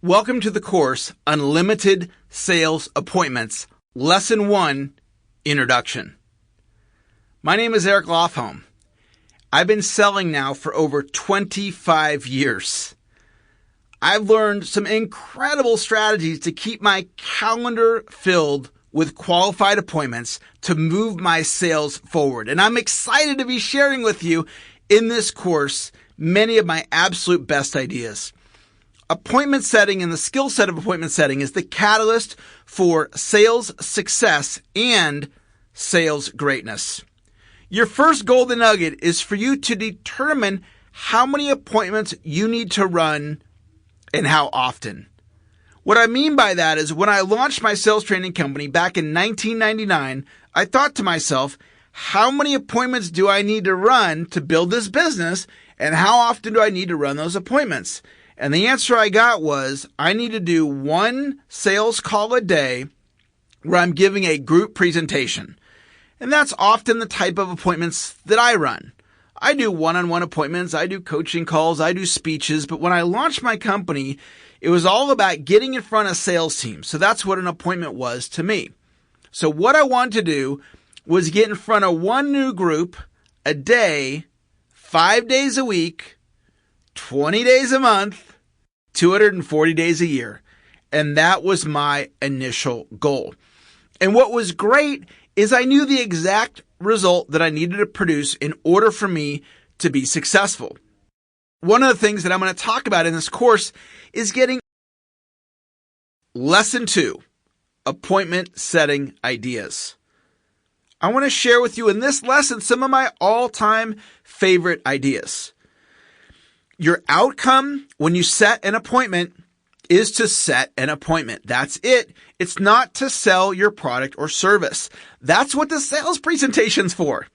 Welcome to the course, Unlimited Sales Appointments, Lesson 1, Introduction. My name is Eric Lofholm. I've been selling now for over 25 years. I've learned some incredible strategies to keep my calendar filled with qualified appointments to move my sales forward. And I'm excited to be sharing with you in this course many of my absolute best ideas. Appointment setting and the skill set of appointment setting is the catalyst for sales success and sales greatness. Your first golden nugget is for you to determine how many appointments you need to run and how often. What I mean by that is when I launched my sales training company back in 1999, I thought to myself, how many appointments do I need to run to build this business, and how often do I need to run those appointments? And the answer I got was I need to do one sales call a day where I'm giving a group presentation. And that's often the type of appointments that I run. I do one-on-one appointments, I do coaching calls, I do speeches, but when I launched my company, it was all about getting in front of sales teams. So that's what an appointment was to me. So what I wanted to do was get in front of one new group a day, 5 days a week, 20 days a month, 240 days a year. And that was my initial goal. And what was great is I knew the exact result that I needed to produce in order for me to be successful. One of the things that I'm going to talk about in this course is getting Lesson 2, Appointment Setting Ideas. I want to share with you in this lesson some of my all-time favorite ideas. Your outcome when you set an appointment is to set an appointment. That's it. It's not to sell your product or service. That's what the sales presentation's for.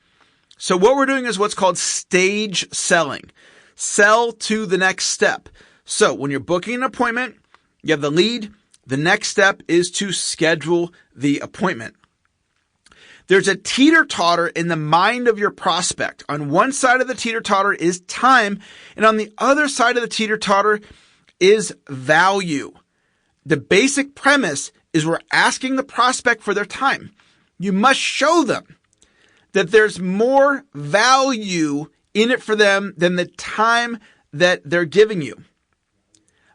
So what we're doing is what's called stage selling. Sell to the next step. So when you're booking an appointment, you have the lead. The next step is to schedule the appointment. There's a teeter-totter in the mind of your prospect. On one side of the teeter-totter is time, and on the other side of the teeter-totter is value. The basic premise is we're asking the prospect for their time. You must show them that there's more value in it for them than the time that they're giving you.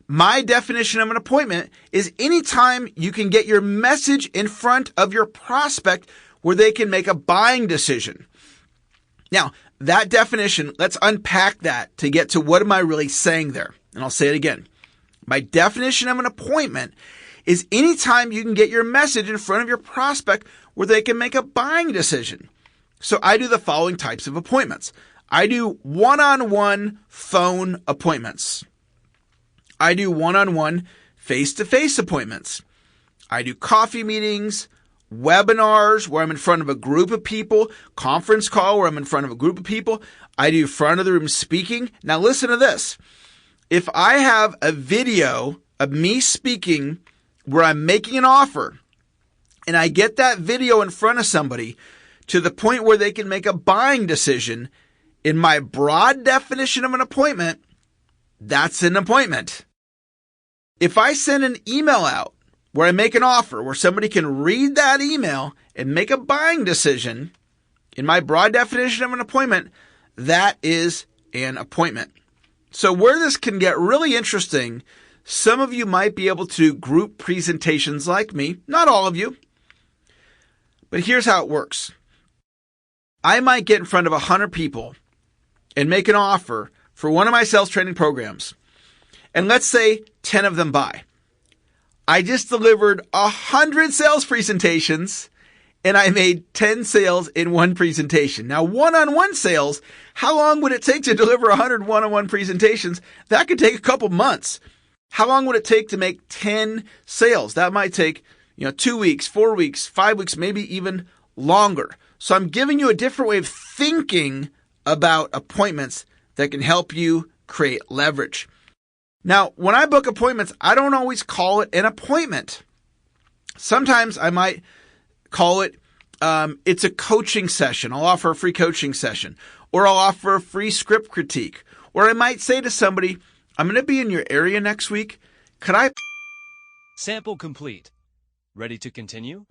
My definition of an appointment is any time you can get your message in front of your prospect where they can make a buying decision. Now, that definition, let's unpack that to get to what am I really saying there. And I'll say it again. My definition of an appointment is any time you can get your message in front of your prospect where they can make a buying decision. So I do the following types of appointments. I do one-on-one phone appointments. I do one-on-one face-to-face appointments. I do coffee meetings, webinars where I'm in front of a group of people, conference call where I'm in front of a group of people. I do front of the room speaking. Now listen to this. If I have a video of me speaking where I'm making an offer and I get that video in front of somebody to the point where they can make a buying decision, in my broad definition of an appointment, that's an appointment. If I send an email out where I make an offer, where somebody can read that email and make a buying decision, in my broad definition of an appointment, that is an appointment. So where this can get really interesting, some of you might be able to group presentations like me, not all of you, but here's how it works. I might get in front of 100 people and make an offer for one of my sales training programs. And let's say 10 of them buy. I just delivered 100 sales presentations and I made 10 sales in one presentation. Now, one-on-one sales, how long would it take to deliver 100 one-on-one presentations? That could take a couple months. How long would it take to make 10 sales? That might take, 2 weeks, 4 weeks, 5 weeks, maybe even longer. So I'm giving you a different way of thinking about appointments that can help you create leverage. Now, when I book appointments, I don't always call it an appointment. Sometimes I might call it, it's a coaching session. I'll offer a free coaching session, or I'll offer a free script critique. Or I might say to somebody, I'm going to be in your area next week. Could I? Sample complete. Ready to continue?